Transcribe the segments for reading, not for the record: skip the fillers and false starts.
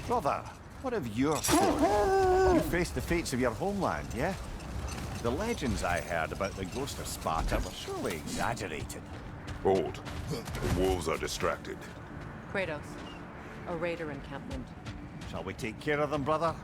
Brother, what of your story? You faced the fates of your homeland, yeah? The legends I heard about the ghost of Sparta were surely exaggerated. Hold. The wolves are distracted. Kratos, a raider encampment. Shall we take care of them, brother?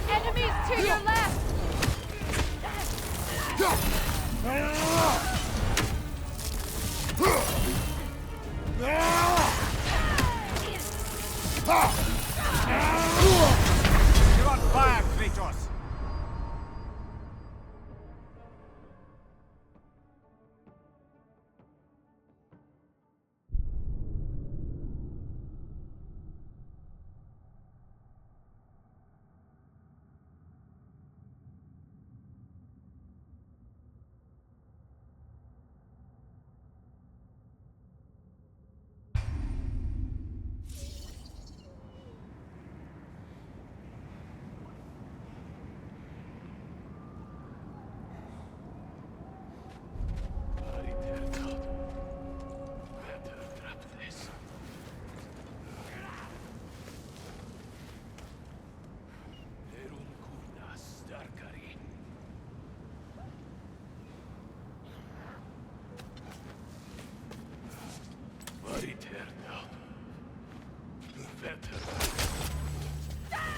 Enemies to your left! You're on fire, Kratos!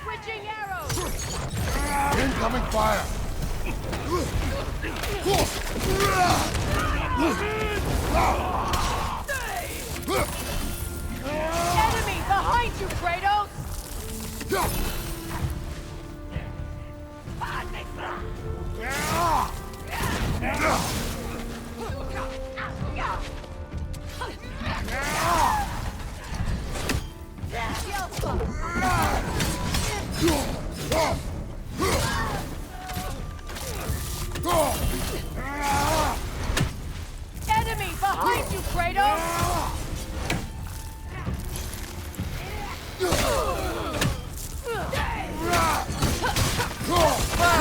Switching arrows! Incoming fire! Enemy behind you, Kratos! Enemy behind you, Kratos!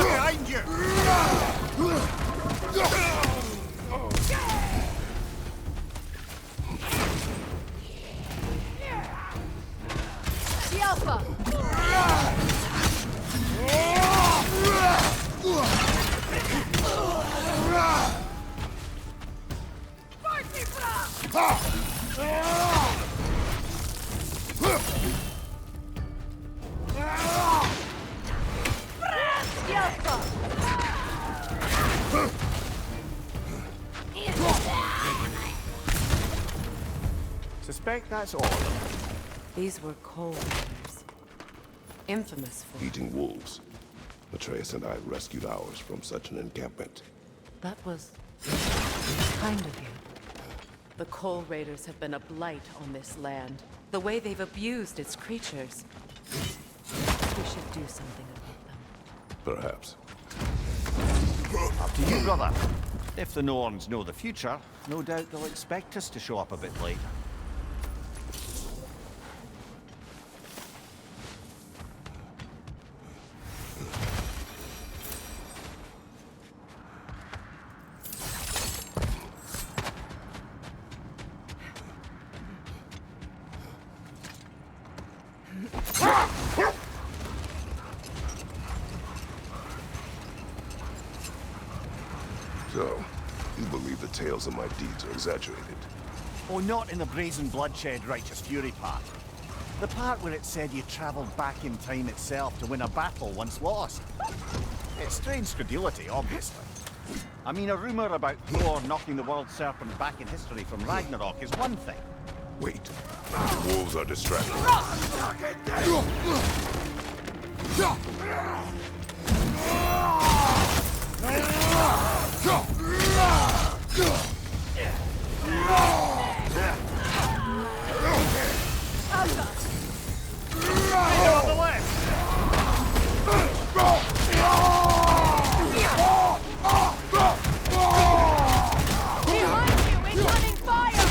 Behind you! The Alpha! The Alpha! Suspect that's all of them. These were cold raiders. Infamous for... Eating wolves. Atreus and I rescued ours from such an encampment. That was... kind of you. The Coal Raiders have been a blight on this land. The way they've abused its creatures. We should do something about them. Perhaps. Up to you, brother. If the Norns know the future, no doubt they'll expect us to show up a bit late. So, you believe the tales of my deeds are exaggerated? Oh, not in the brazen bloodshed righteous fury part. The part where it said you travelled back in time itself to win a battle once lost. It's strange credulity, obviously. I mean, a rumour about Thor knocking the world serpent back in history from Ragnarok is one thing. Wait. The wolves are distracted. On the left! Behind you! Incoming fire!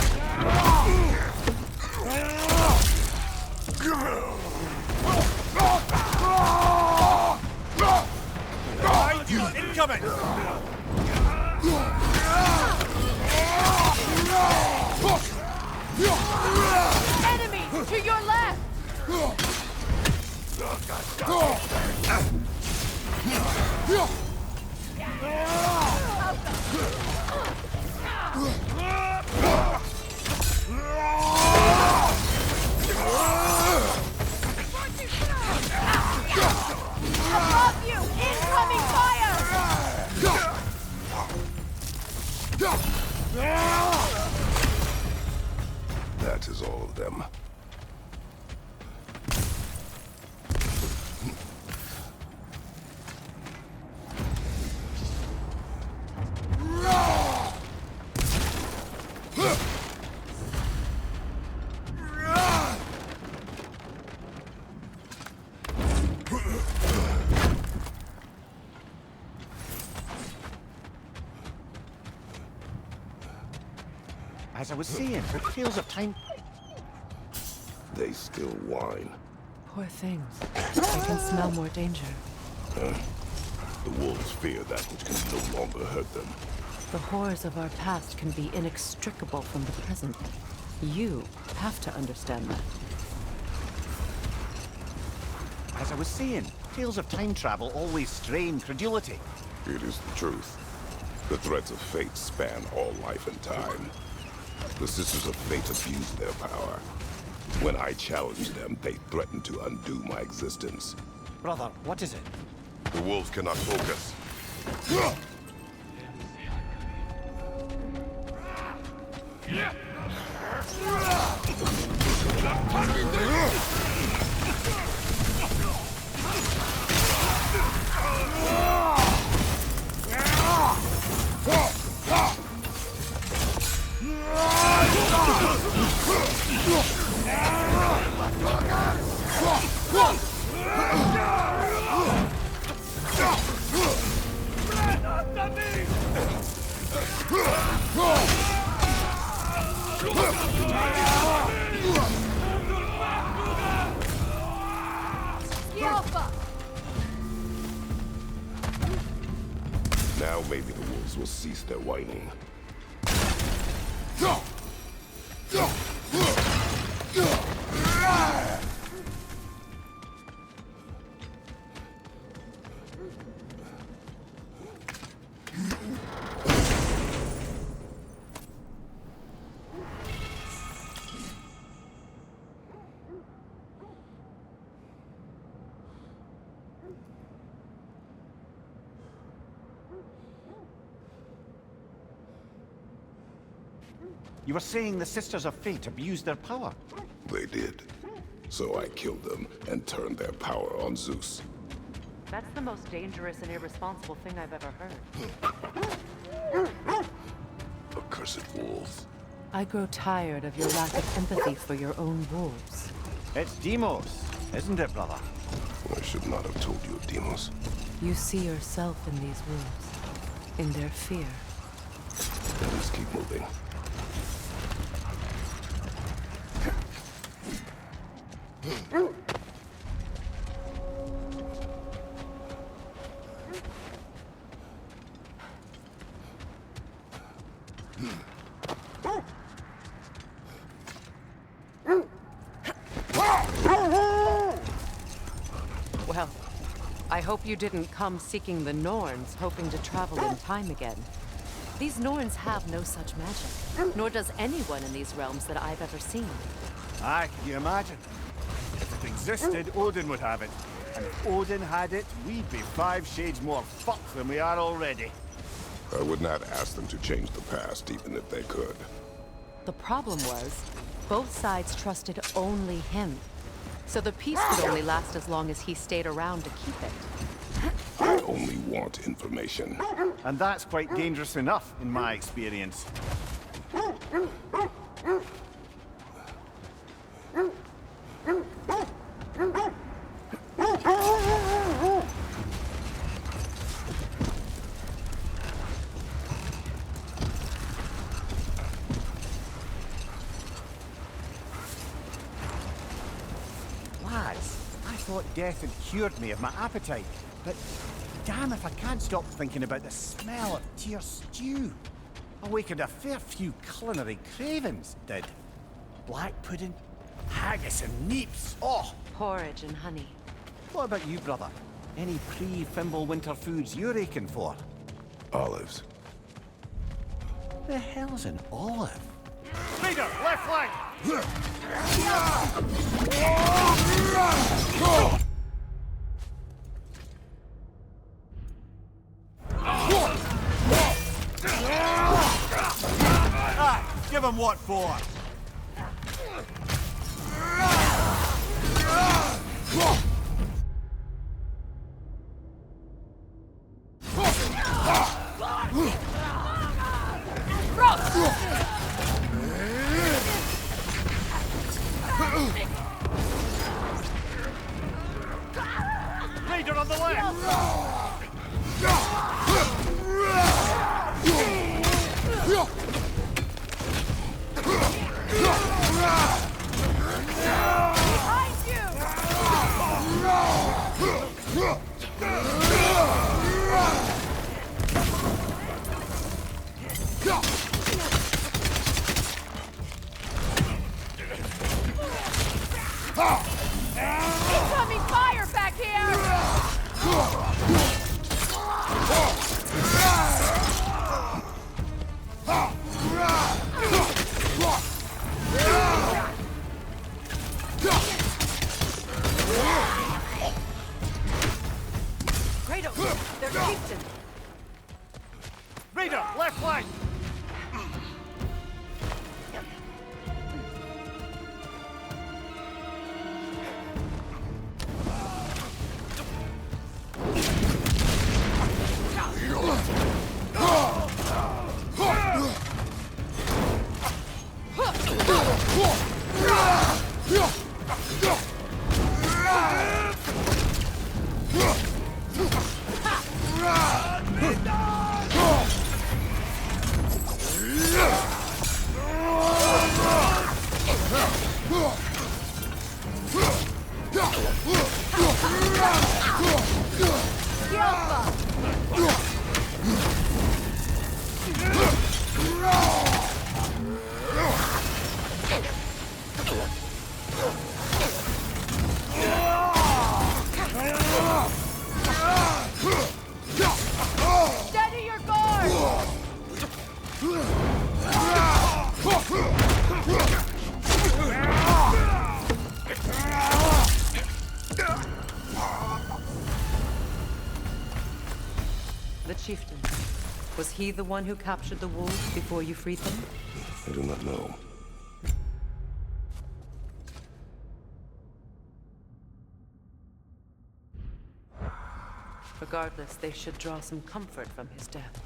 Behind you! Incoming! Enemy! To your left! Above you! Incoming fire! That is all of them. As I was saying, the tales of time... They still whine. Poor things. I can smell more danger. The wolves fear that which can no longer hurt them. The horrors of our past can be inextricable from the present. You have to understand that. As I was saying, tales of time travel always strain credulity. It is the truth. The threats of fate span all life and time. The Sisters of Fate abuse their power. When I challenge them, they threaten to undo my existence. Brother, what is it? The wolves cannot focus. Now maybe the wolves will cease their whining. You were saying the Sisters of Fate abused their power. They did. So I killed them and turned their power on Zeus. That's the most dangerous and irresponsible thing I've ever heard. Accursed wolves. I grow tired of your lack of empathy for your own wolves. It's Demos, isn't it, brother? I should not have told you of Demos. You see yourself in these wolves, in their fear. Please keep moving. Well, I hope you didn't come seeking the Norns, hoping to travel in time again. These Norns have no such magic, nor does anyone in these realms that I've ever seen. Aye, can you imagine? If it existed, Odin would have it. And if Odin had it, we'd be 5 shades more fucked than we are already. I would not ask them to change the past, even if they could. The problem was, both sides trusted only him. So the peace could only last as long as he stayed around to keep it. I only want information. And that's quite dangerous enough, in my experience. Lads, I thought death had cured me of my appetite, but damn if I can't stop thinking about the smell of tear stew. Awakened a fair few culinary cravings, did. Black pudding, haggis and neeps, oh! Porridge and honey. What about you, brother? Any pre-Fimble winter foods you're aching for? Olives. The hell's an olive? Leader, left flank! Give him what for! Raider on the left! Incoming fire back here! Kratos, they're chieftain. Raider, left flank! Steady your guard! The chieftain. Was he the one who captured the wolves before you freed them? I do not know. Regardless, they should draw some comfort from his death.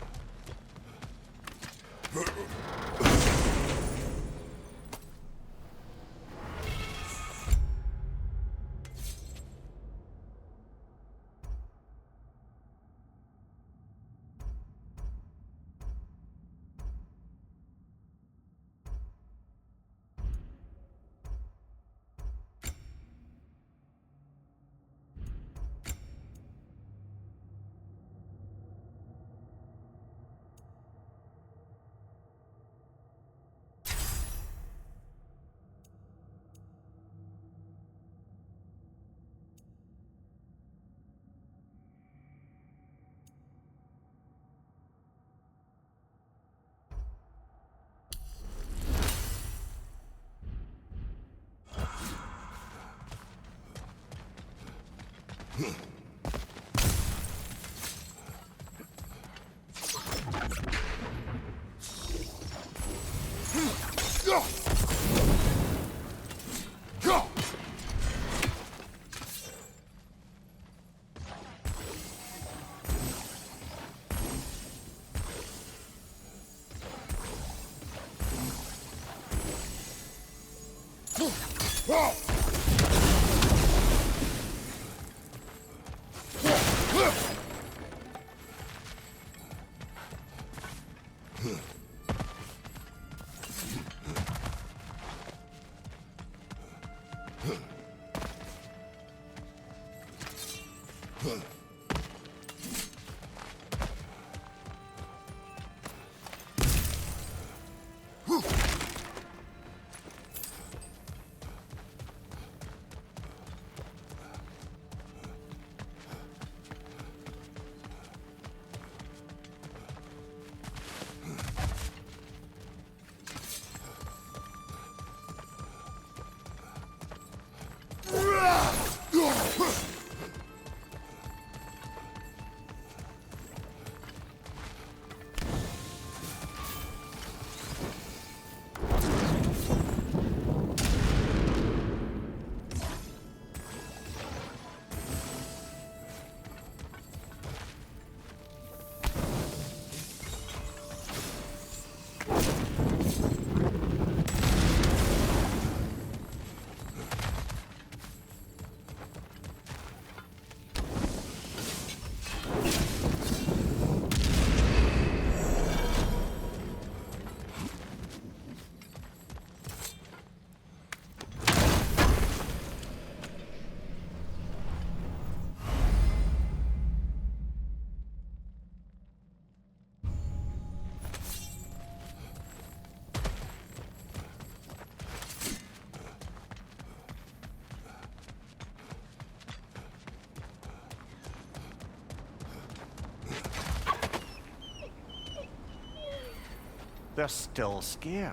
They're still scared.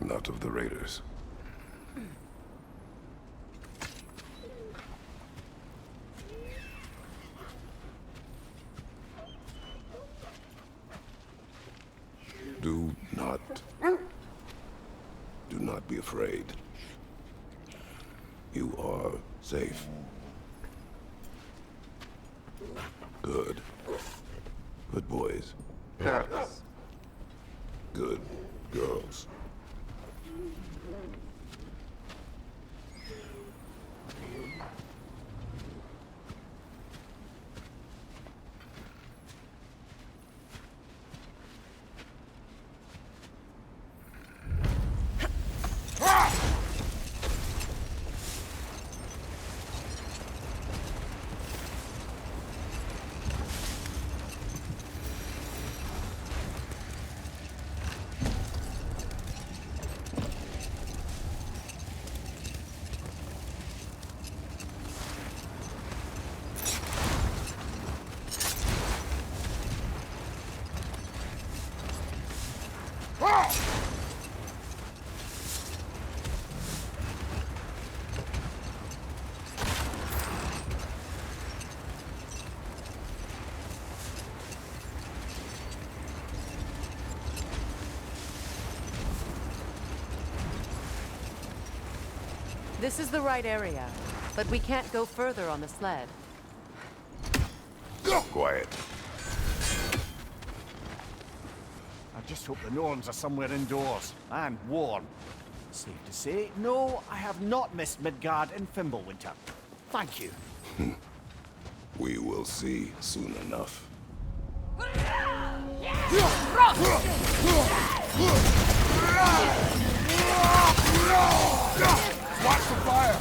Not of the raiders. Do not be afraid. You are safe. Good. Good boys. Girls. Good girls. This is the right area, but we can't go further on the sled. Quiet. I just hope the Norns are somewhere indoors and warm. Safe to say, no, I have not missed Midgard in Fimbulwinter. Thank you. We will see soon enough. Watch the fire!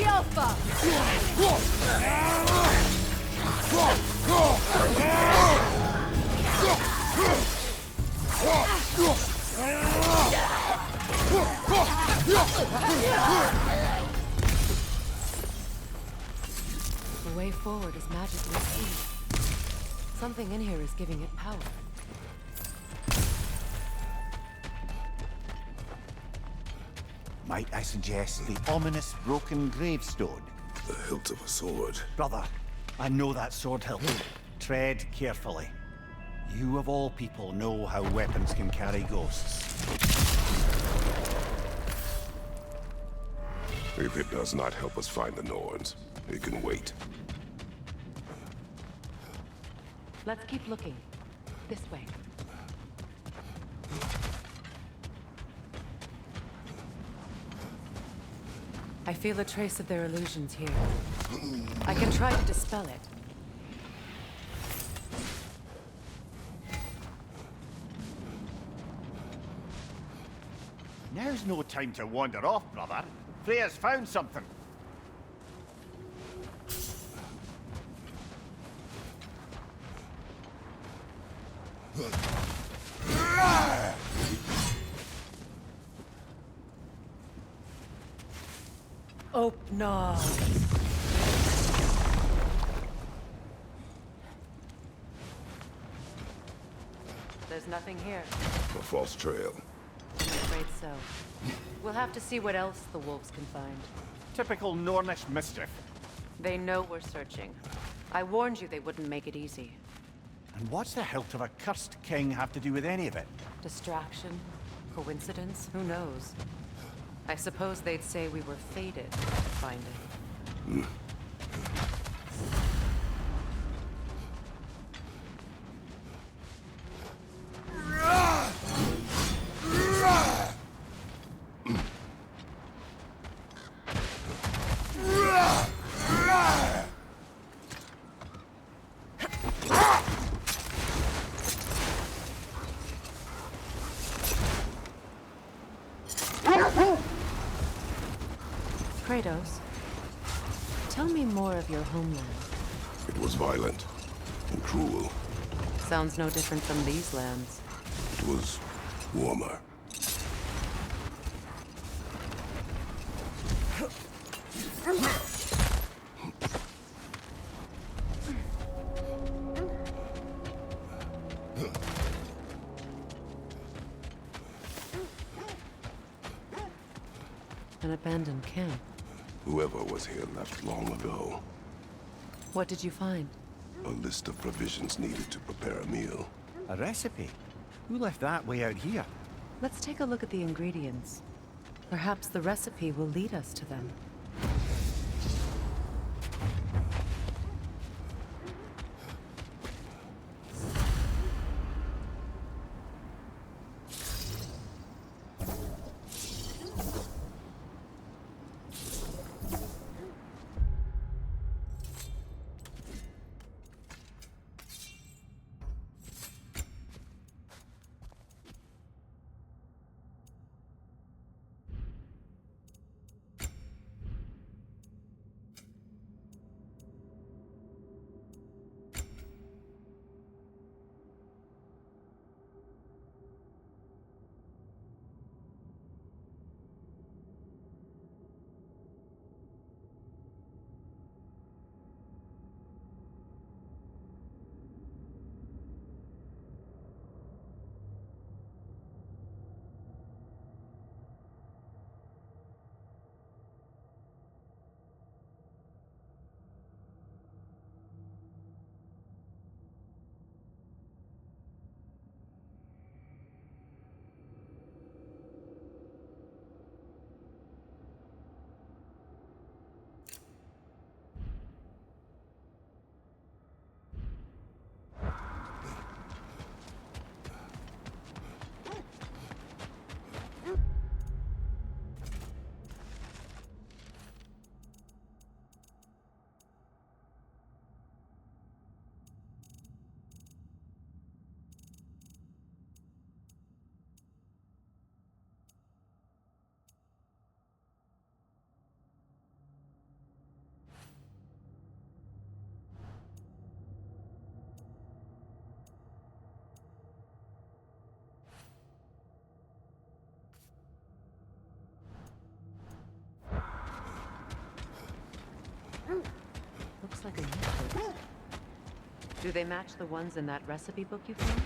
Alpha! The way forward is magically seen. Something in here is giving it power. Might I suggest the ominous broken gravestone? The hilt of a sword. Brother, I know that sword hilt. Tread carefully. You of all people know how weapons can carry ghosts. If it does not help us find the Norns, it can wait. Let's keep looking. This way. I feel a trace of their illusions here. I can try to dispel it. Now's no time to wander off, brother. Freya's found something. Open. There's nothing here. A false trail. I'm afraid so. We'll have to see what else the wolves can find. Typical Nornish mischief. They know we're searching. I warned you they wouldn't make it easy. And what's the hilt of a cursed king have to do with any of it? Distraction? Coincidence? Who knows? I suppose they'd say we were fated to find it. Kratos, tell me more of your homeland. It was violent and cruel. Sounds no different from these lands. It was warmer. An abandoned camp. Whoever was here left long ago. What did you find? A list of provisions needed to prepare a meal. A recipe? Who left that way out here? Let's take a look at the ingredients. Perhaps the recipe will lead us to them. Looks like a U-boat. Do they match the ones in that recipe book you found?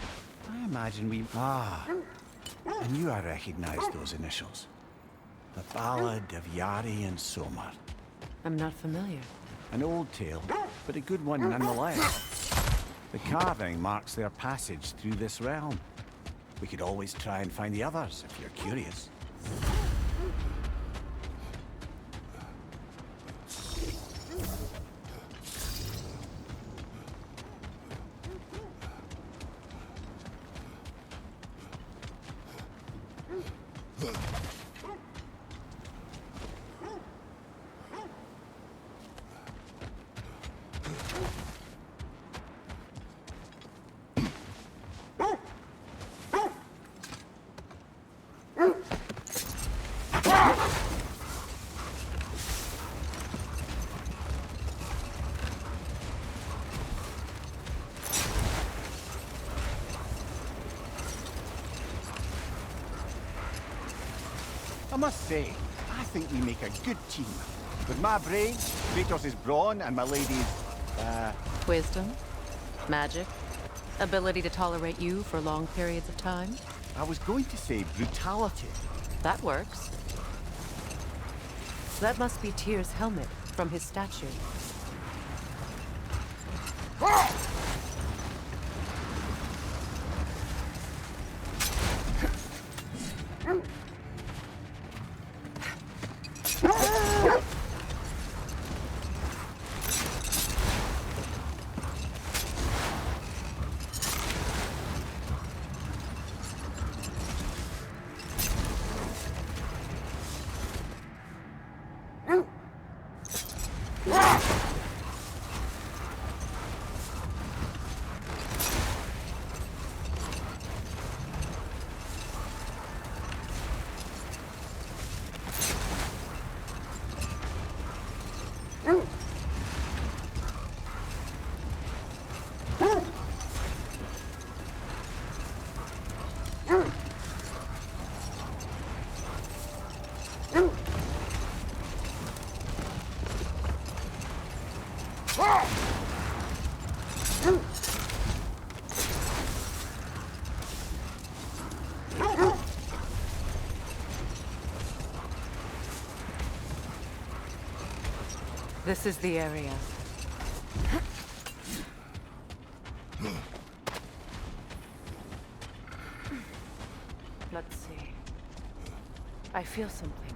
I imagine we... Ah, I knew I recognized those initials. The Ballad of Yari and Somar. I'm not familiar. An old tale, but a good one nonetheless. The carving marks their passage through this realm. We could always try and find the others, if you're curious. I must say, I think we make a good team. With my brain, Kratos' brawn, and my lady's, Wisdom? Magic? Ability to tolerate you for long periods of time? I was going to say brutality. That works. That must be Tyr's helmet from his statue. This is the area. Let's see. I feel something.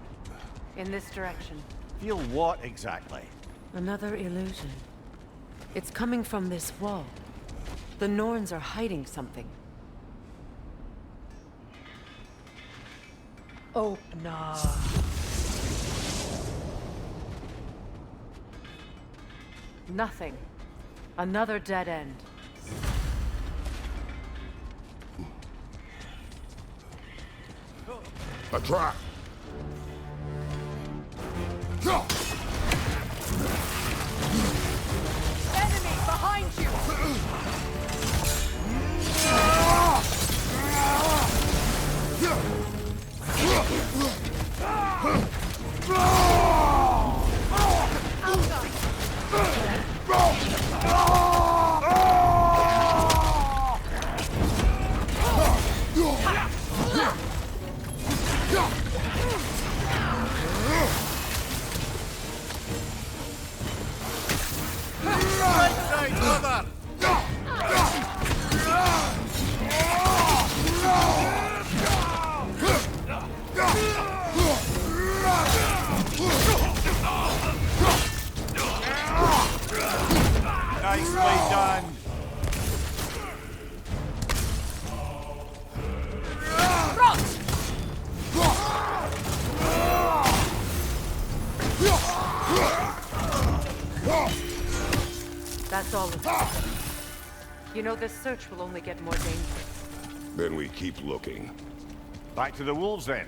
In this direction. Feel what exactly? Another illusion. It's coming from this wall. The Norns are hiding something. Open up. Nothing. Another dead end. A trap! Enemy behind you! Nicely done. That's all of it. You know, this search will only get more dangerous. Then we keep looking. Back to the wolves then.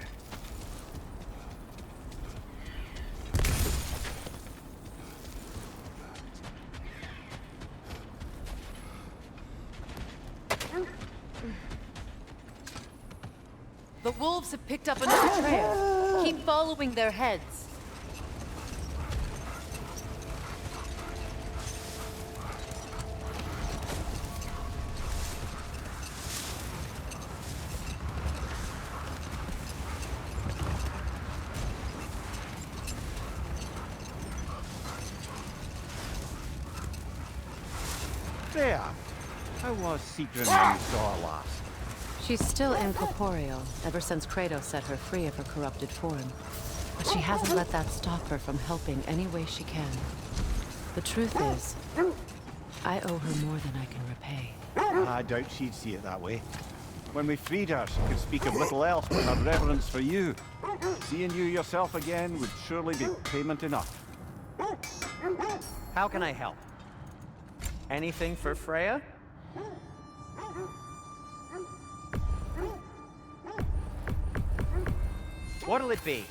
The wolves have picked up another trail. Keep following their heads. There. How was Sigrun when you saw her last? She's still incorporeal, ever since Kratos set her free of her corrupted form. But she hasn't let that stop her from helping any way she can. The truth is, I owe her more than I can repay. I doubt she'd see it that way. When we freed her, she could speak of little else but her reverence for you. Seeing you yourself again would surely be payment enough. How can I help? Anything for Freya? What'll it be?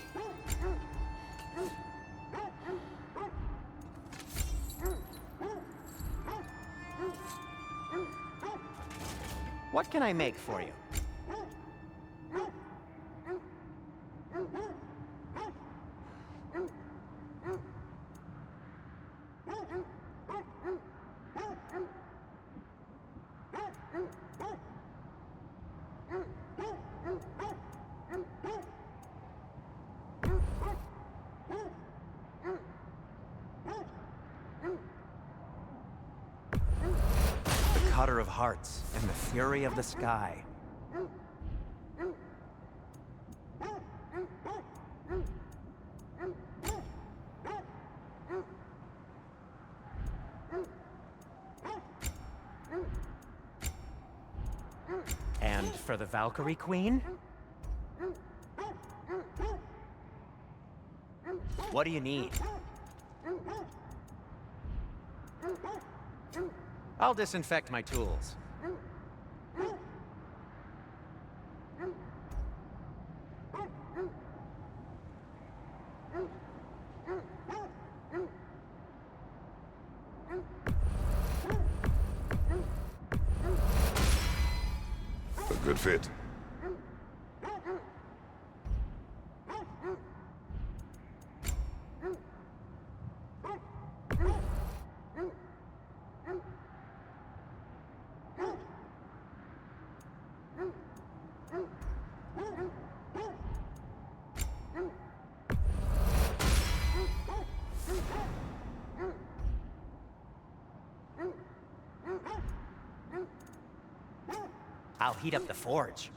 What can I make for you? The Cutter of Hearts and the Fury of the Sky. And for the Valkyrie Queen? What do you need? I'll disinfect my tools. A good fit. I'll heat up the forge.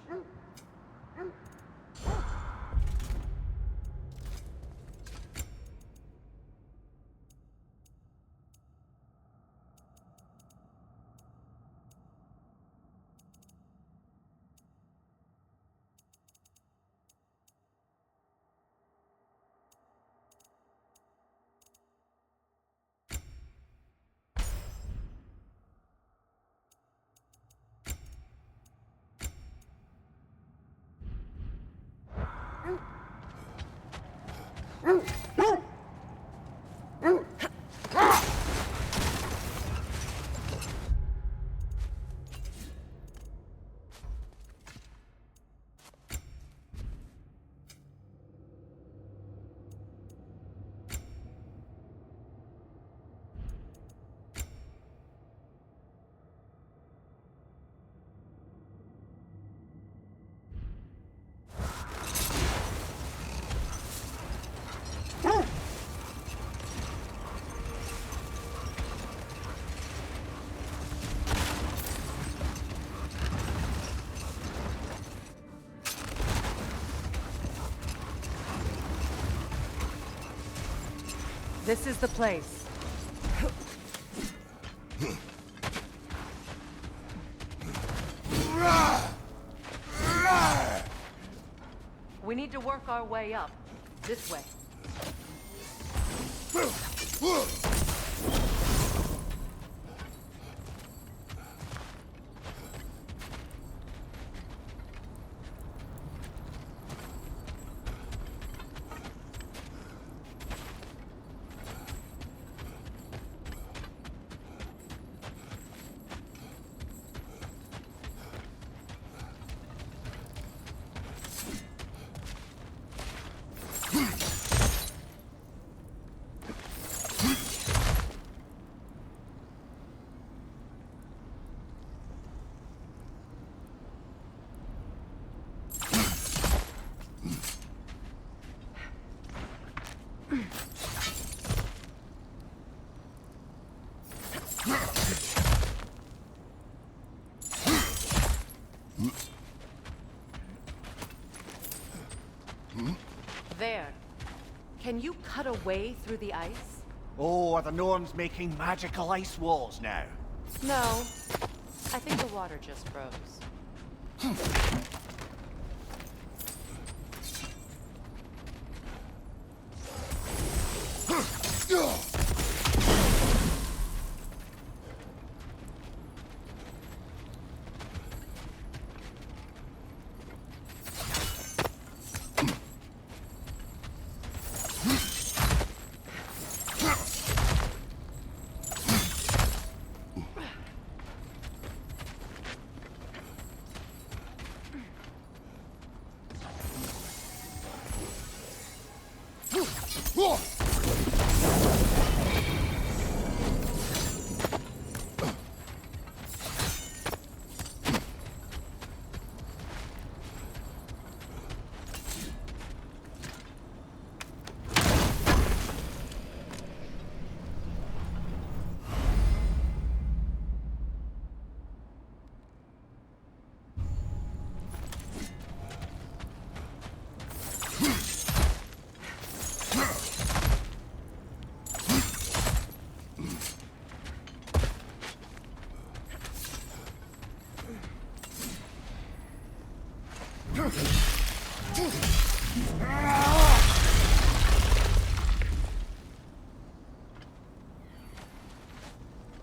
This is the place. We need to work our way up. This way. cut a way through the ice? Oh, are the Norns making magical ice walls now? No. I think the water just froze.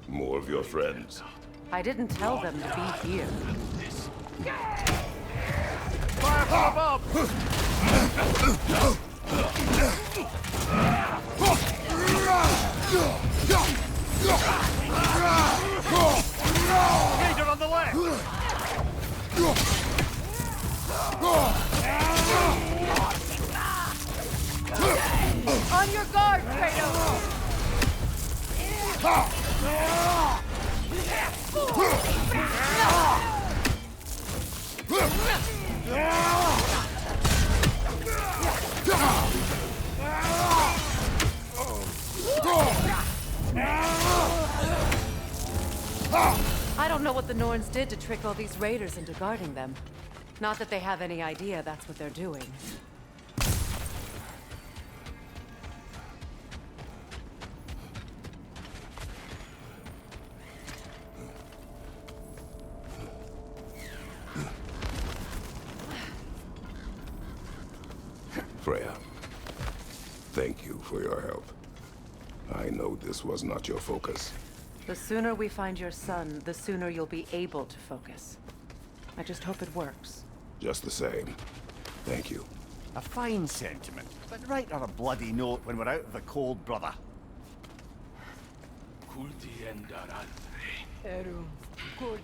More of your friends. I didn't tell them to be here. Fire from above! Gator on the left! On your guard, Kratos! I don't know what the Norns did to trick all these raiders into guarding them. Not that they have any idea that's what they're doing. Freya, thank you for your help. I know this was not your focus. The sooner we find your son, the sooner you'll be able to focus. I just hope it works. Just the same, thank you. A fine sentiment, but write on a bloody note when we're out of the cold, brother. Eru, Kurda.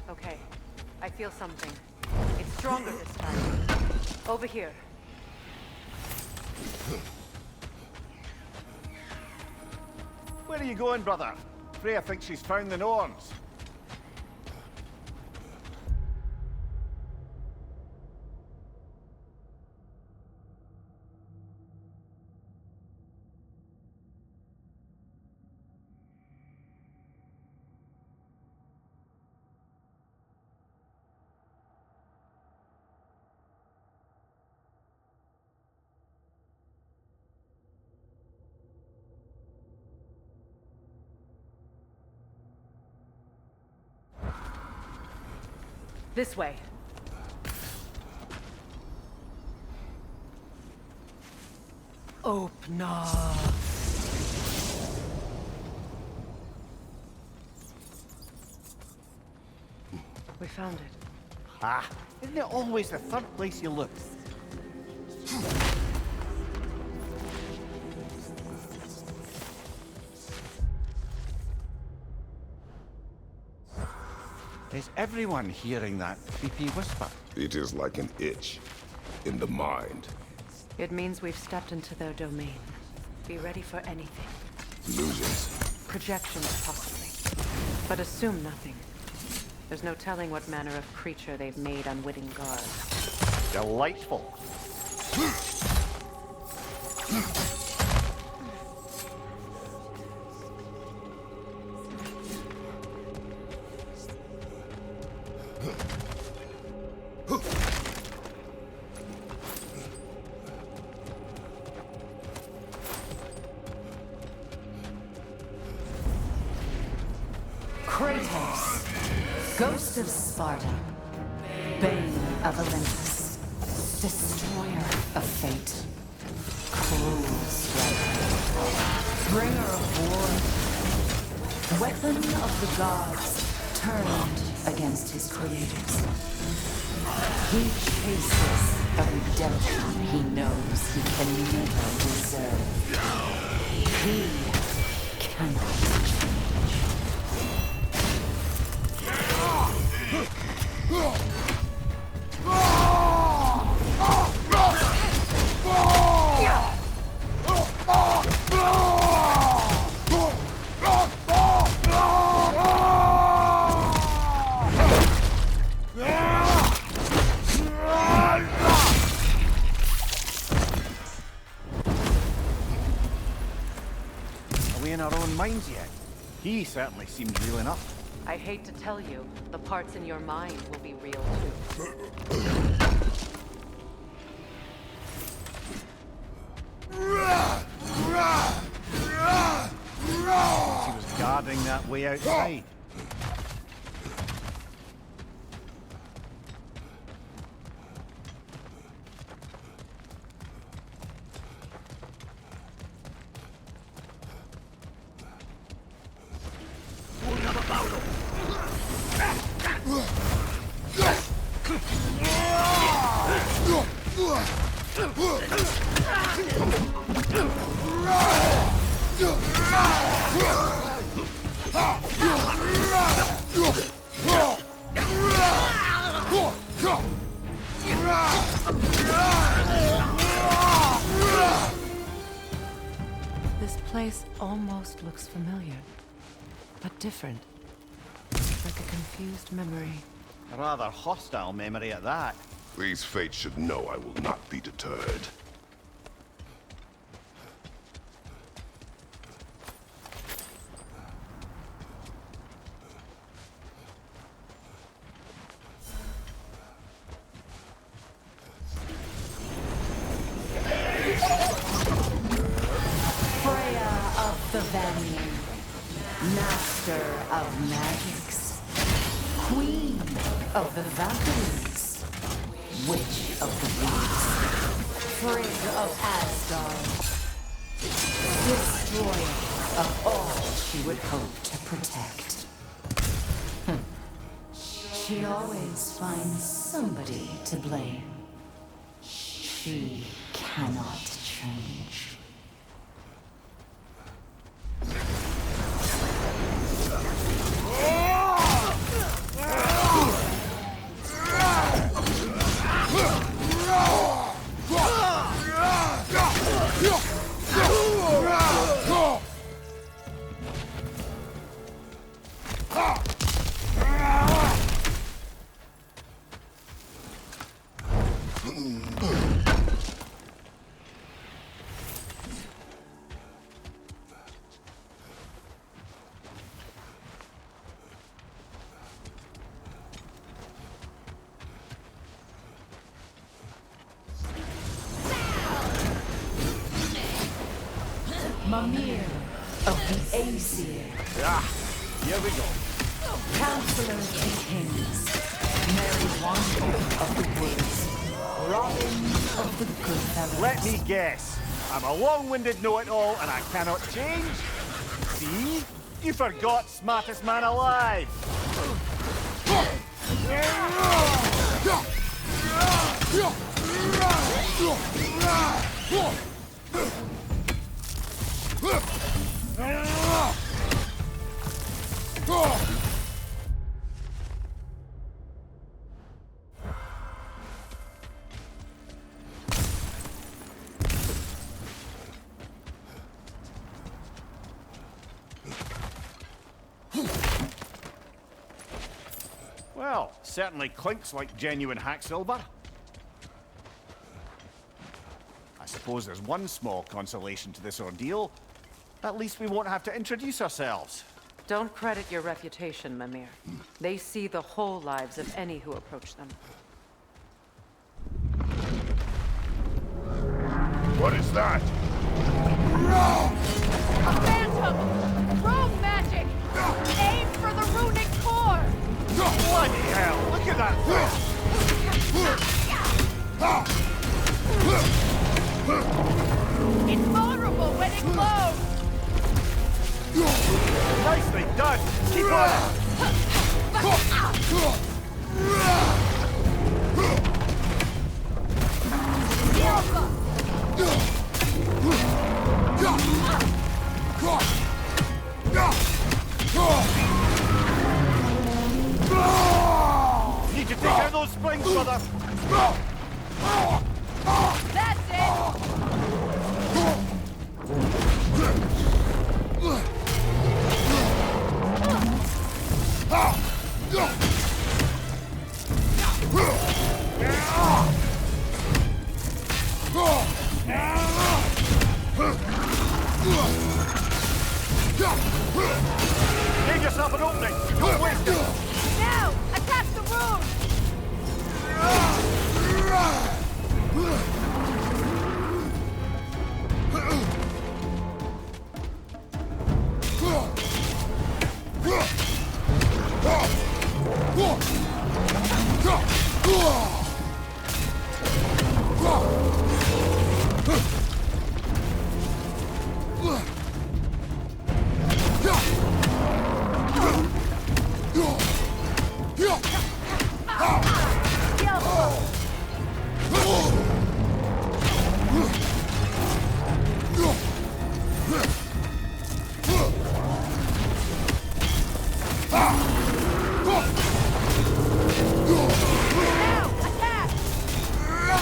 Okay, I feel something. It's stronger this time. Over here. Where are you going, brother? Freya thinks she's found the Norns. This way. Open up. We found it. Ah, isn't it always the third place you look? Is everyone hearing that creepy whisper? It is like an itch in the mind. It means we've stepped into their domain. Be ready for anything. Illusions. Projections, possibly. But assume nothing. There's no telling what manner of creature they've made unwitting guards. Delightful. Kratos, Ghost of Sparta, Bane of Olympus, Destroyer of Fate, Cruel Striker, Bringer of War, Weapon of the Gods, turned against his creators. He chases a redemption he knows he can never deserve. He cannot change. Are we in our own minds yet? He certainly seems real enough. I hate to tell you, the parts in your mind will be real too. She was guarding that way outside. This place almost looks familiar, but different. Like a confused memory. A rather hostile memory at that. These fates should know I will not be deterred. Freya of the Vanir, Master of Magics, Queen of the Valkyries, Witch of the Woods, Frigg of Asgard, Destroyer of all she would hope to protect. She always finds somebody to blame. She cannot change. Mimir of the Aesir, Here we go. Counselor of the Kings, Mary Wanderer of the Woods, Robin of the Goodfellas. Let me guess. I'm a long-winded know-it-all and I cannot change? See? You forgot smartest man alive. Well, certainly clinks like genuine hack silver. I suppose there's one small consolation to this ordeal. At least we won't have to introduce ourselves. Don't credit your reputation, Mimir. They see the whole lives of any who approach them. What is that? A phantom! Rogue magic! Aim for the runic core! Bloody hell, look at that thing! It's vulnerable when it glows! Nicely done! Keep on Need to take out those springs, brother! That's it! Give yourself an opening! Don't waste it! Now! Attack the rune!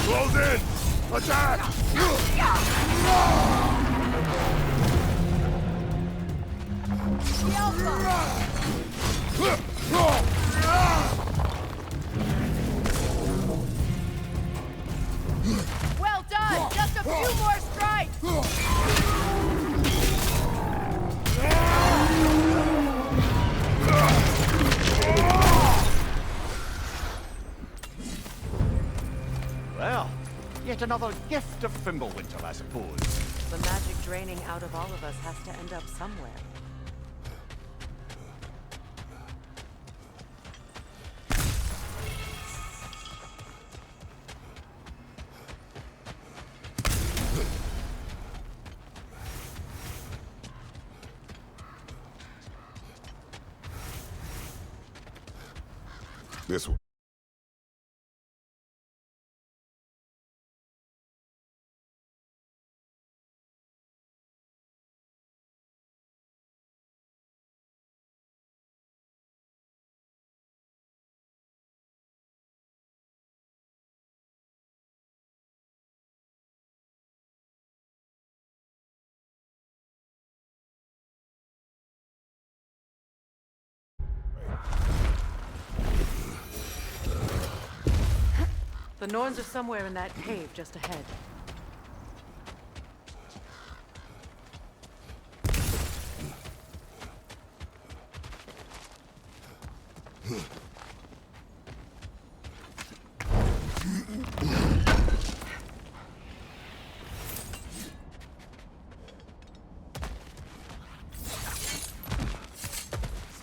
Close in! Attack! Well done! Just a few more strikes! Well, yet another gift of Fimbulwinter, I suppose. The magic draining out of all of us has to end up somewhere. This one. The Norns are somewhere in that cave just ahead.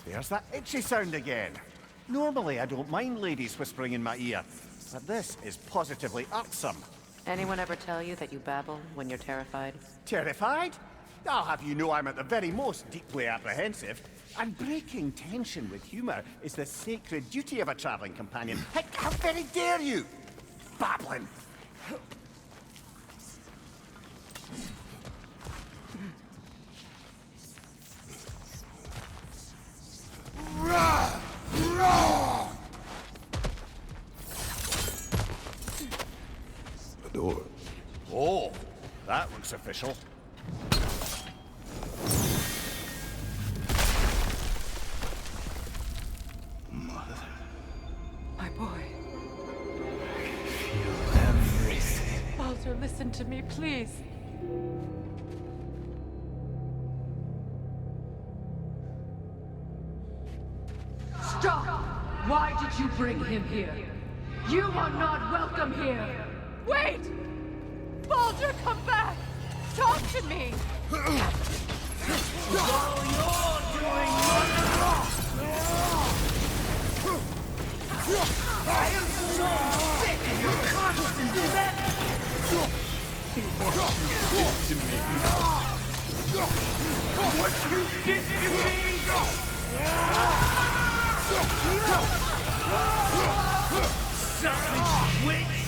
There's that itchy sound again. Normally I don't mind ladies whispering in my ear, but this is positively irksome. Anyone ever tell you that you babble when you're terrified? Terrified? I'll have you know I'm at the very most deeply apprehensive. And breaking tension with humor is the sacred duty of a traveling companion. Heck, how very dare you! Babbling! The door. Oh, that looks official. My boy. Feel everything. Baldur, listen to me, please. Stop! Why did you bring him here? You are not welcome here! Wait! Baldur, come back! Talk to me! I am so sick of your constant death! What you did to me! Savage witch!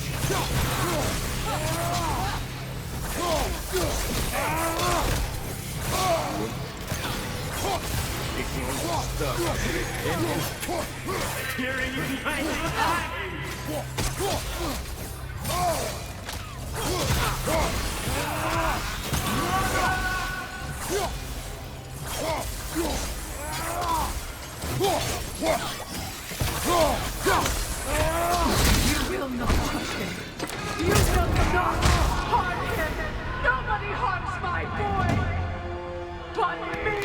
Hearing you You will not touch him! You will not harm him! Nobody harms my boy! But me!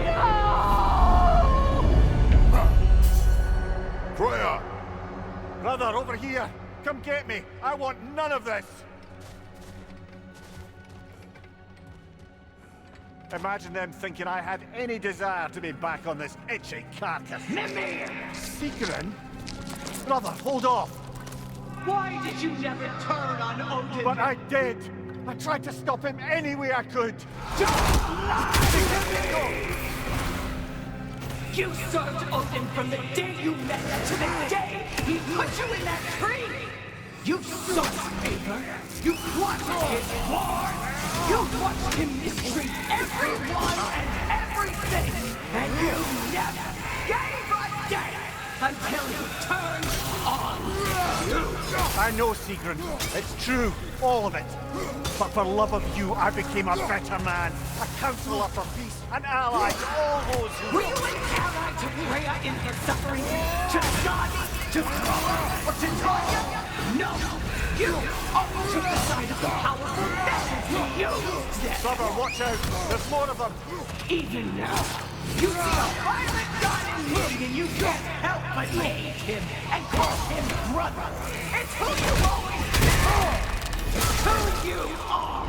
No! Freya! Brother, over here! Come get me! I want none of this! Imagine them thinking I had any desire to be back on this itchy carcass. Mimir! Sigrun? Brother, hold off! Why did you never turn on Odin? But I did! I tried to stop him any way I could! You served Odin from the day you met him to the day he put you in that tree! You saw his anger! You watched his war! You watched him mistreat everyone and everything! And you never gave a damn until you turned on you! I know, Sigrun. It's true. All of it. But for love of you, I became a better man. A counselor for peace. An ally to all those who... Were you an ally to Freya in her suffering? To Skadi? To Thor? Or to Troya? No! You always took the side of the powerful. That's what you used. Brother, watch out. There's more of them. Even now, you see a violent god in need and you can't help but hate him and call him brother. It's who you always been. It's who you are.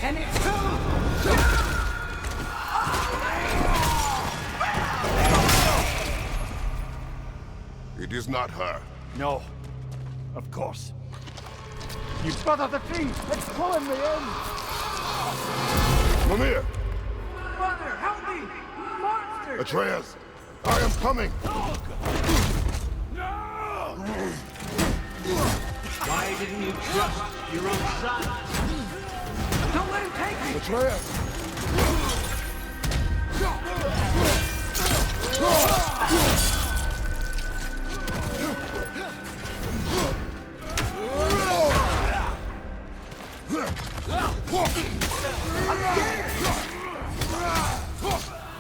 And it's who you It is not her. No. Of course. You brother the tree! It's pulling me in! Mimir! Brother, help me! Monster! Atreus! I am coming! Why didn't you trust your own son? Don't let him take me! Atreus!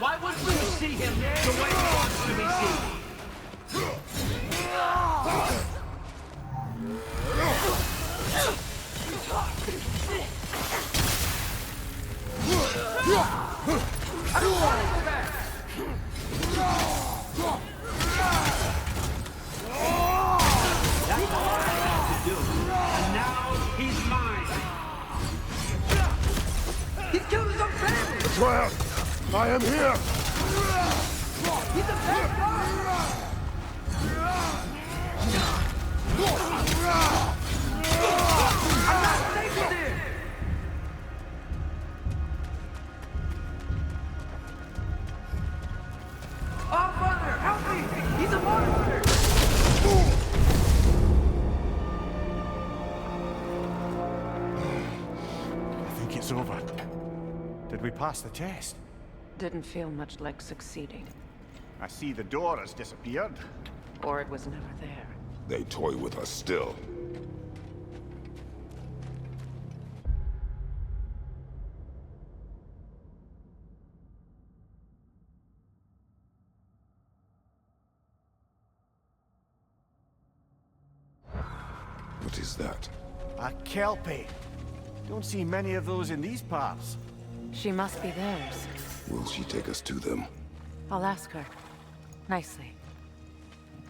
Why wouldn't we see him the way he wants to be seen? That's all I had to do. And now he's mine. He's killed his own family! Atreus! I am here! He's a bad guy! I'm not safe with him! did we pass the test? Didn't feel much like succeeding. I see the door has disappeared. Or it was never there. They toy with us still. What is that? A kelpie. Don't see many of those in these parts. She must be theirs. Will she take us to them? I'll ask her. Nicely.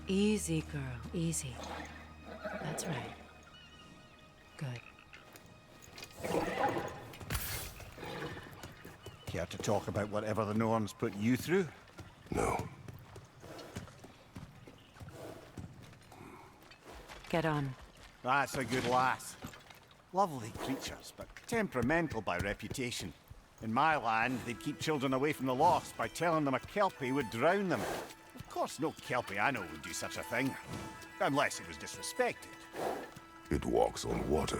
Easy, girl. Easy. That's right. Good. Care to talk about whatever the Norns put you through? No. Get on. That's a good lass. Lovely creatures, but temperamental by reputation. In my land, they'd keep children away from the lost by telling them a kelpie would drown them. Of course, no kelpie I know would do such a thing. Unless it was disrespected. It walks on water.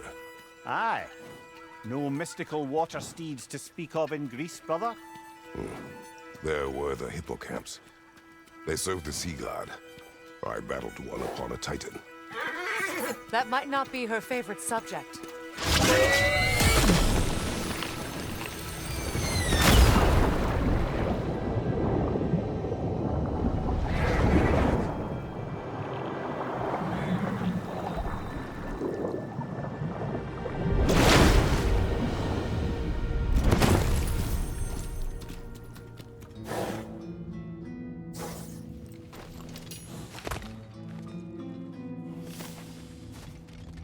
Aye. No mystical water steeds to speak of in Greece, brother? There were the hippocamps. They served the sea god. I battled one upon a titan. That might not be her favorite subject.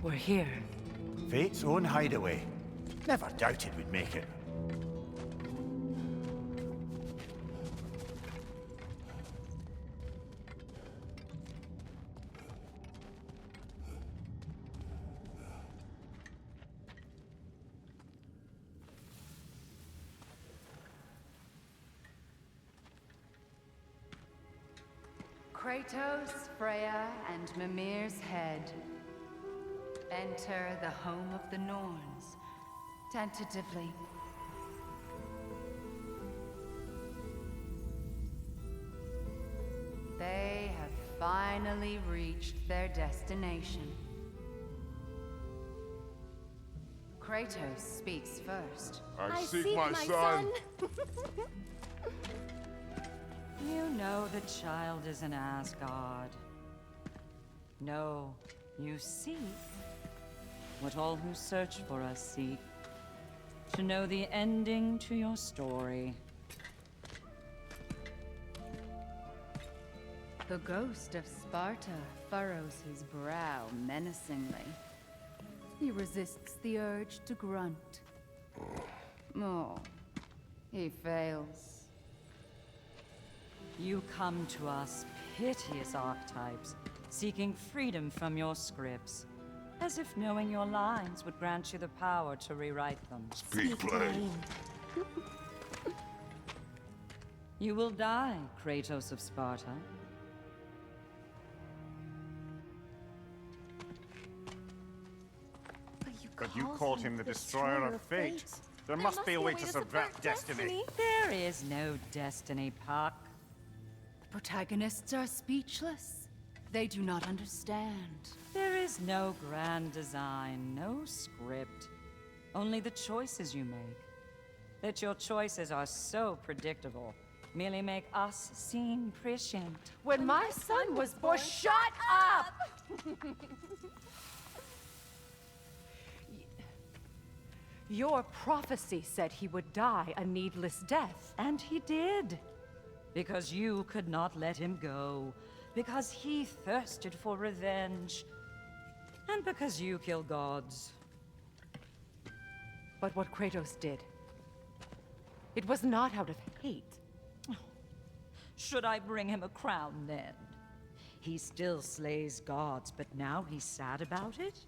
We're here. Fate's own hideaway. Never doubted we'd make it. Kratos, Freya, and Mimir's head. Enter the home of the Norns, tentatively. They have finally reached their destination. Kratos speaks first. I seek my son. You know the child is in Asgard. No, you seek what all who search for us seek. To know the ending to your story. The ghost of Sparta furrows his brow menacingly. He resists the urge to grunt. Oh, he fails. You come to us, piteous archetypes, seeking freedom from your scripts. As if knowing your lines would grant you the power to rewrite them. Speak plain. You will die, Kratos of Sparta. But you called him the destroyer of fate. There must be a way to subvert destiny. There is no destiny, Puck. The protagonists are speechless. They do not understand. There is no grand design, no script. Only the choices you make. That your choices are so predictable merely make us seem prescient. When my son was born, shut up! Your prophecy said he would die a needless death. And he did. Because you could not let him go. Because he thirsted for revenge. And because you kill gods. But what Kratos did, it was not out of hate. Should I bring him a crown then? He still slays gods, but now he's sad about it?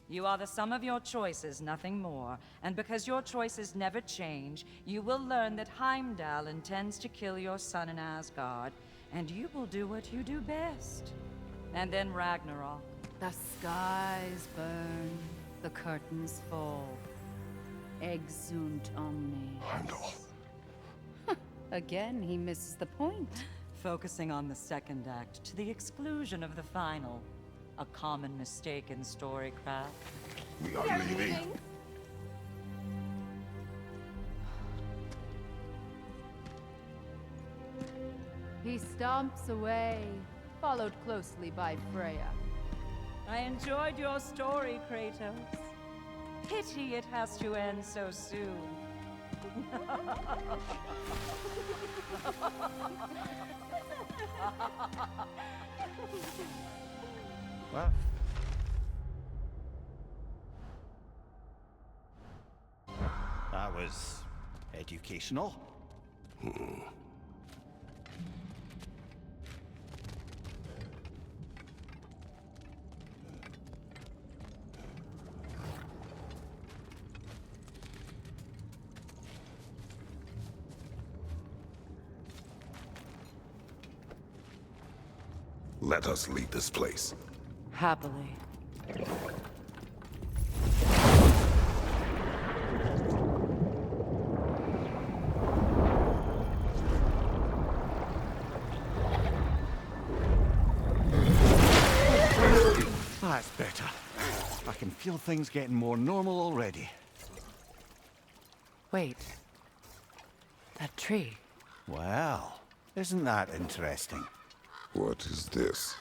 You are the sum of your choices, nothing more. And because your choices never change, you will learn that Heimdall intends to kill your son in Asgard, and you will do what you do best. And then Ragnarok. The skies burn, the curtains fall. Exunt omnes. Heimdall. Again, he misses the point. Focusing on the second act to the exclusion of the final. A common mistake in storycraft. We are leaving. He stomps away, followed closely by Freya. I enjoyed your story, Kratos. Pity it has to end so soon. What? That was educational. Let us leave this place. Happily. That's better. I can feel things getting more normal already. Wait. That tree. Well, isn't that interesting? What is this?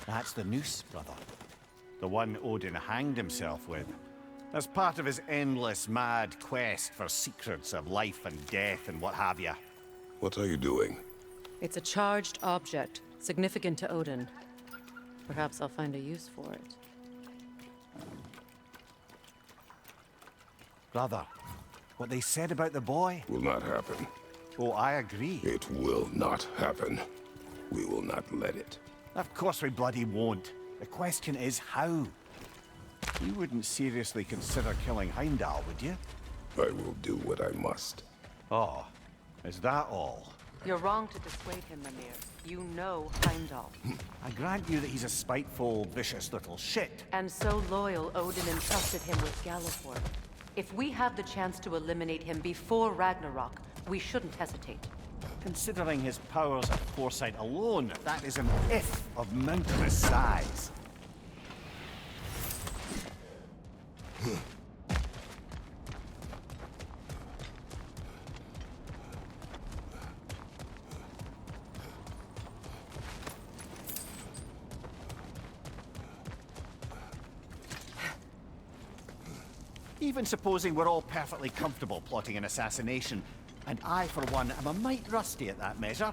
That's the noose, brother. The one Odin hanged himself with. As part of his endless, mad quest for secrets of life and death and what have you. What are you doing? It's a charged object, significant to Odin. Perhaps I'll find a use for it. Brother, what they said about the boy? Will not happen. Oh, I agree. It will not happen. We will not let it. Of course we bloody won't. The question is how. You wouldn't seriously consider killing Heimdall, would you? I will do what I must. Oh, is that all? You're wrong to dissuade him, Mimir. You know Heimdall. I grant you that he's a spiteful, vicious little shit. And so loyal, Odin entrusted him with Galliford. If we have the chance to eliminate him before Ragnarok, we shouldn't hesitate. Considering his powers of foresight alone, that is an if of mountainous size. Even supposing we're all perfectly comfortable plotting an assassination, and I, for one, am a mite rusty at that measure,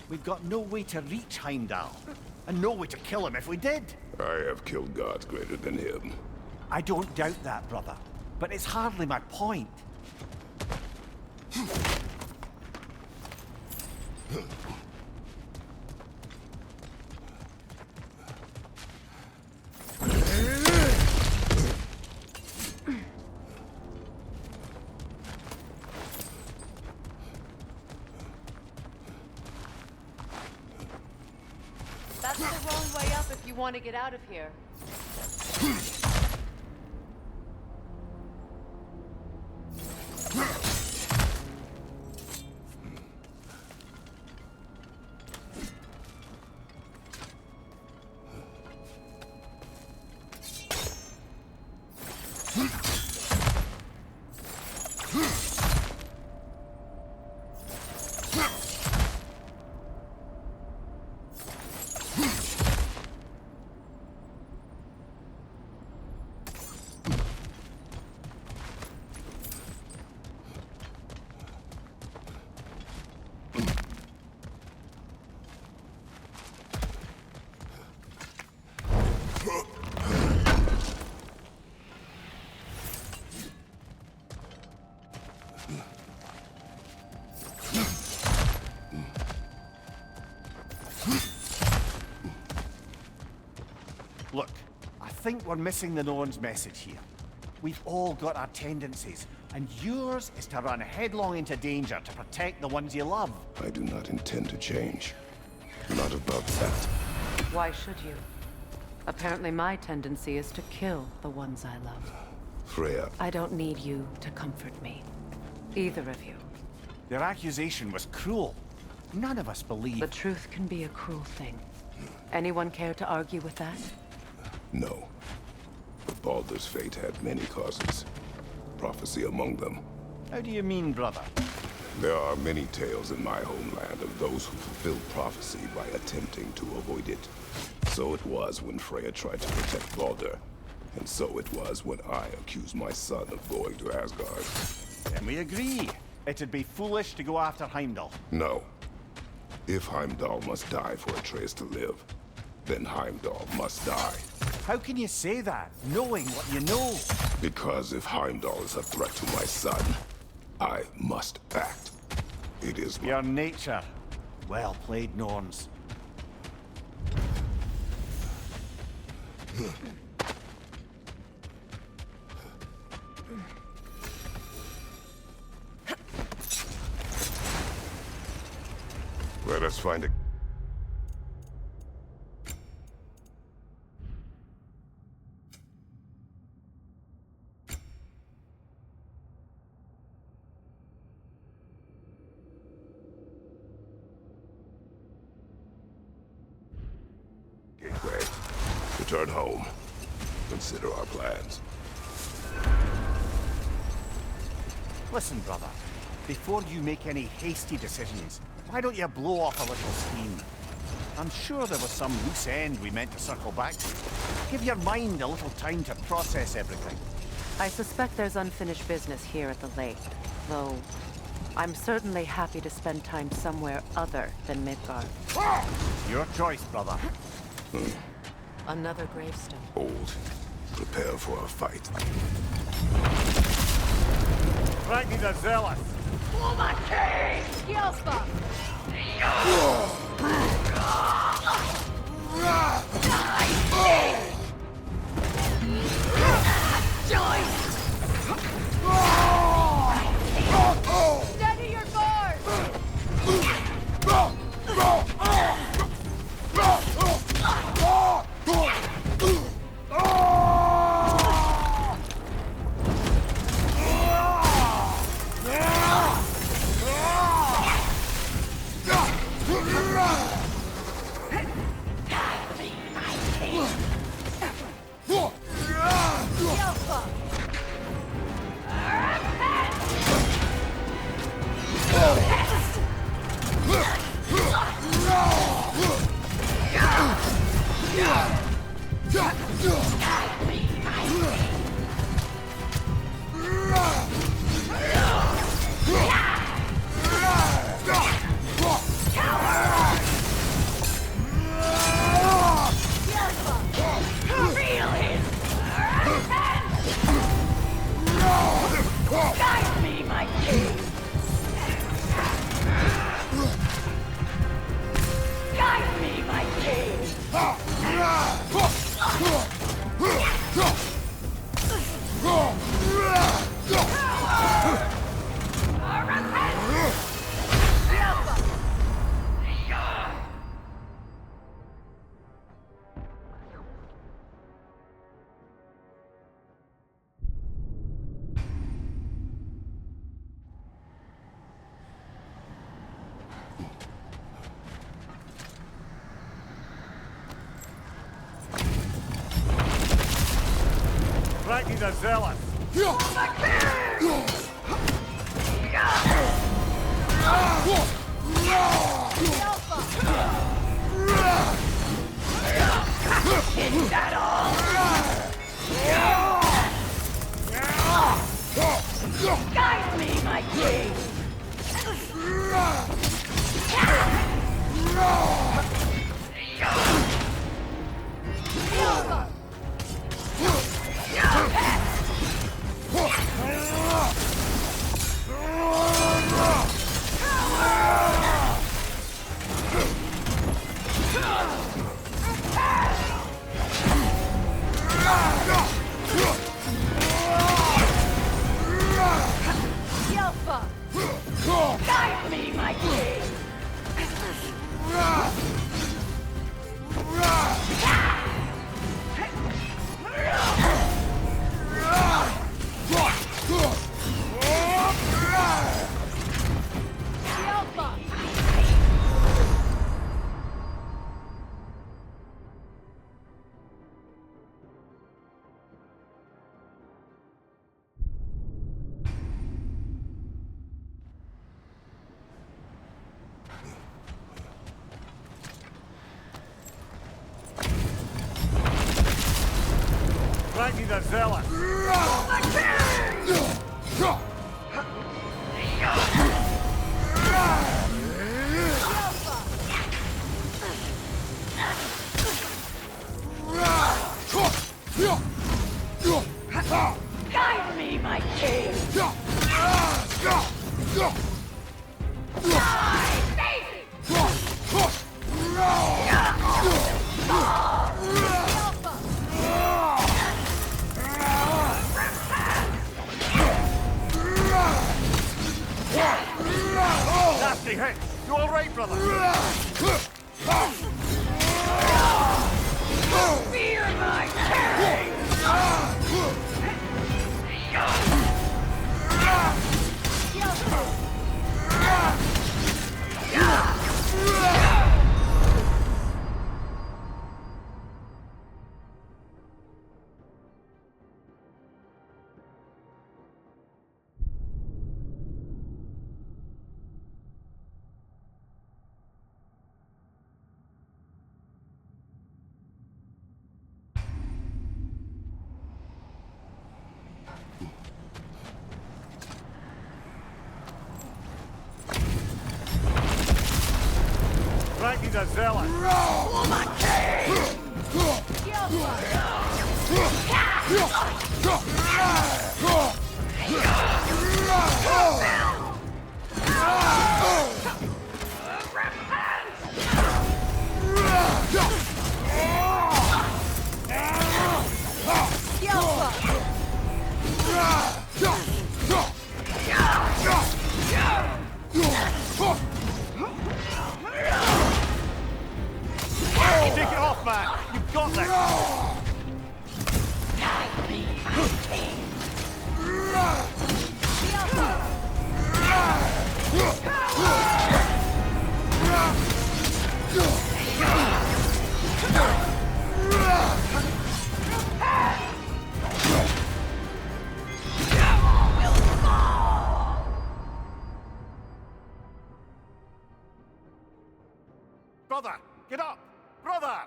we've got no way to reach Heimdall, and no way to kill him if we did. I have killed gods greater than him. I don't doubt that, brother, but it's hardly my point. That's the wrong way up if you want to get out of here. Look, I think we're missing the Norn's message here. We've all got our tendencies, and yours is to run headlong into danger to protect the ones you love. I do not intend to change. Not about that. Why should you? Apparently my tendency is to kill the ones I love. Freya, I don't need you to comfort me. Either of you. Their accusation was cruel. None of us believe. The truth can be a cruel thing. Anyone care to argue with that? no. But Baldur's fate had many causes. Prophecy among them. How do you mean, brother? There are many tales in my homeland of those who fulfilled prophecy by attempting to avoid it. So it was when Freya tried to protect Baldur. And so it was when I accused my son of going to Asgard. Then we agree. It'd be foolish to go after Heimdall. No. If Heimdall must die for Atreus to live, then Heimdall must die. How can you say that, knowing what you know? Because if Heimdall is a threat to my son, I must act. It is my... Your nature. Well played, Norns. Let us find a... gateway. Return home. Consider our plans. Listen, brother. Before you make any hasty decisions, why don't you blow off a little steam? I'm sure there was some loose end we meant to circle back to. Give your mind a little time to process everything. I suspect there's unfinished business here at the lake, though I'm certainly happy to spend time somewhere other than Midgard. Your choice, brother. Another gravestone. Old. Prepare for a fight. Ragnar the Zealous! Yelpa! Steady your guard! Ragnar the Zealous! Is that all? Guide me, my king! Ragni the Zealot! Guide me, my king! Nasty hit! You alright, brother? Fear my king! Ragni the Zealot! Take it off, man! You've got this! Brother! Get up! Brother!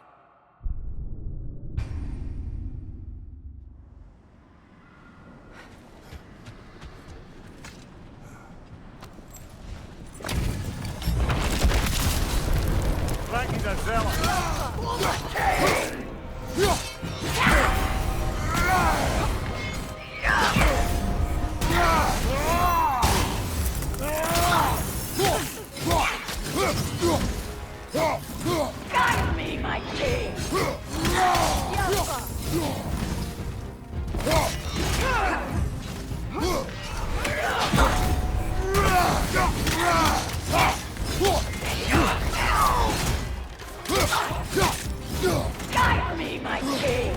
Ragni the Zealot! Guide me, my king! Guide me, my king!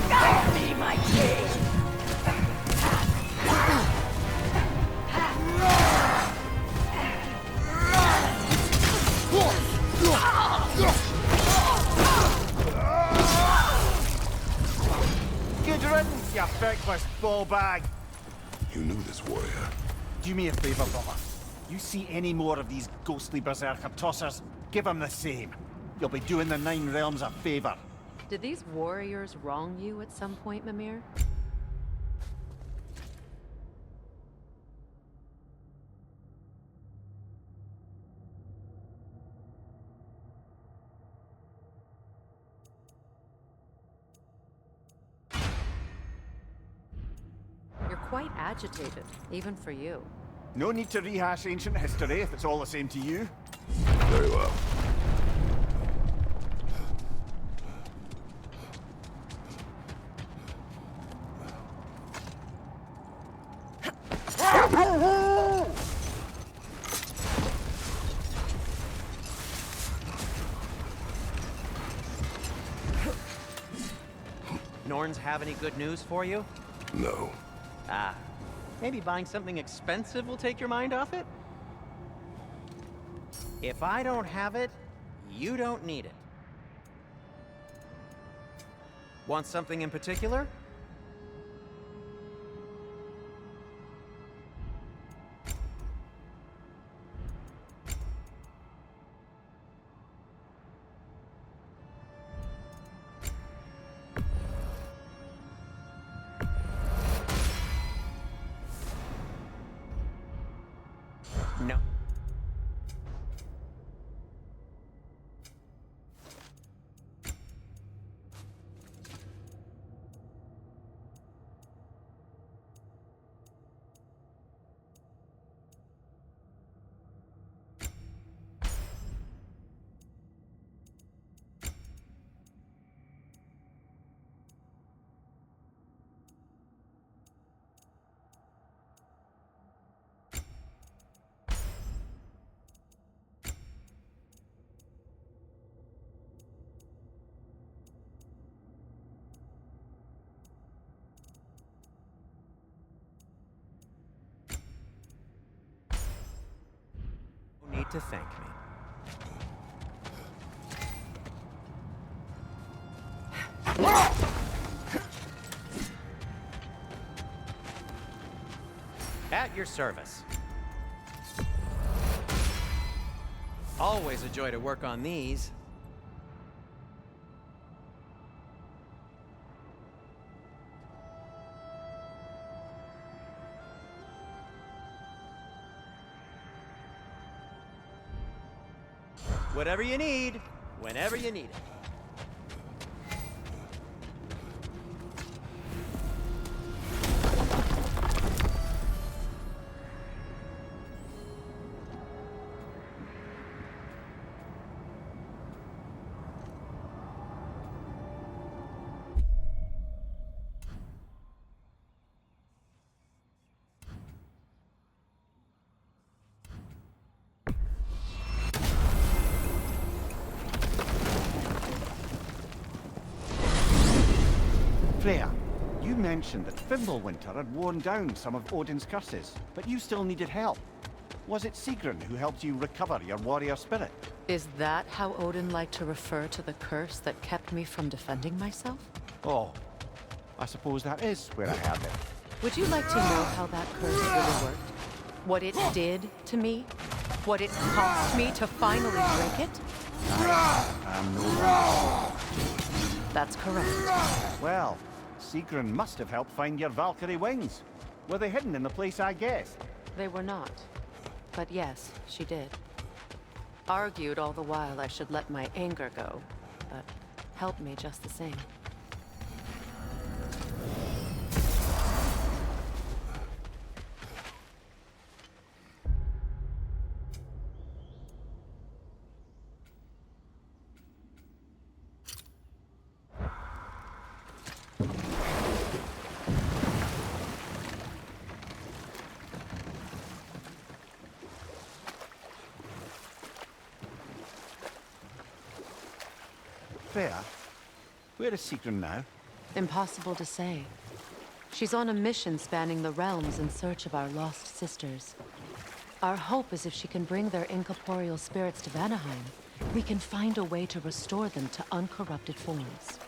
Guide me, my king! Good riddance, you feckless ball bag! You knew this warrior. Do me a favour, brother. You see any more of these ghostly berserker tossers, give them the same. You'll be doing the Nine Realms a favor. Did these warriors wrong you at some point, Mimir? You're quite agitated, even for you. No need to rehash ancient history if it's all the same to you. Very well. Norns have any good news for you? No. Ah, maybe buying something expensive will take your mind off it? If I don't have it, you don't need it. Want something in particular? No. No need to thank me. At your service. Always a joy to work on these. Whatever you need, whenever you need it. Freya, you mentioned that Fimbulwinter had worn down some of Odin's curses, but you still needed help. Was it Sigrun who helped you recover your warrior spirit? Is that how Odin liked to refer to the curse that kept me from defending myself? Oh, I suppose that is where I heard it. Would you like to know how that curse really worked? What it did to me? What it cost me to finally break it? I'm no longer. That's correct. Well, Sigrun must have helped find your Valkyrie wings. Were they hidden in the place I guessed? They were not. But yes, she did. Argued all the while I should let my anger go, but helped me just the same. Freya, where is Sigrun now? Impossible to say. She's on a mission spanning the realms in search of our lost sisters. Our hope is if she can bring their incorporeal spirits to Vanaheim, we can find a way to restore them to uncorrupted forms.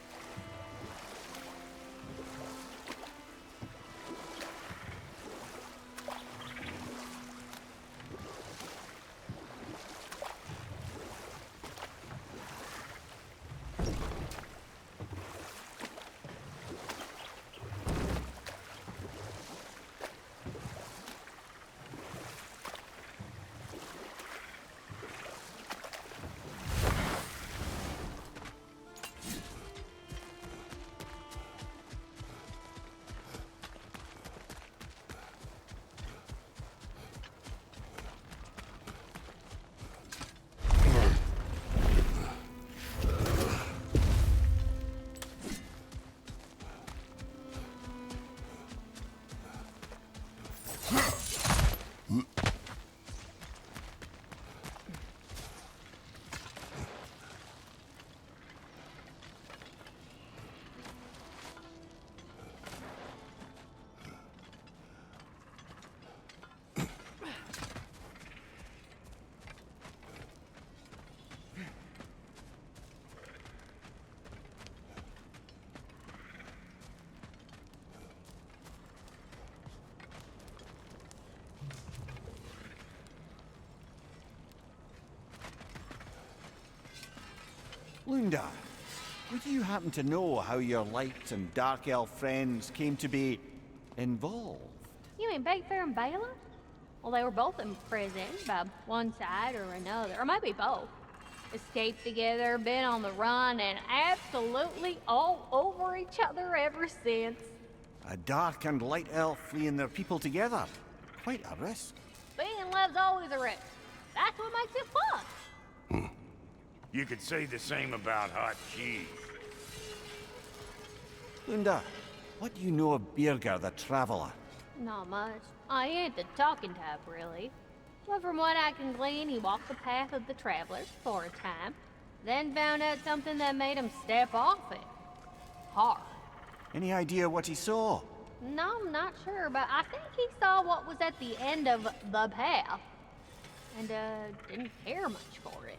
Lunda, would you happen to know how your light and dark elf friends came to be involved? You mean Big Fair and Bela? Well, they were both in prison by one side or another, or maybe both. Escaped together, been on the run, and absolutely all over each other ever since. A dark and light elf fleeing their people together. Quite a risk. Being in love's always a risk. That's what makes it fun. You could say the same about hot cheese. Lunda, what do you know of Birger the Traveler? Not much. I ain't the talking type, really. But from what I can glean, he walked the path of the travelers for a time, then found out something that made him step off it. Hard. Any idea what he saw? No, I'm not sure, but I think he saw what was at the end of the path. And, didn't care much for it.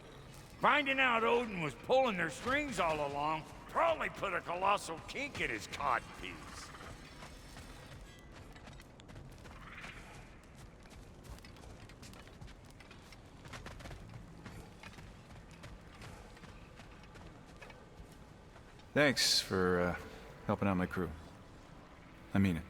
Finding out Odin was pulling their strings all along probably put a colossal kink in his codpiece. Thanks for helping out my crew. I mean it.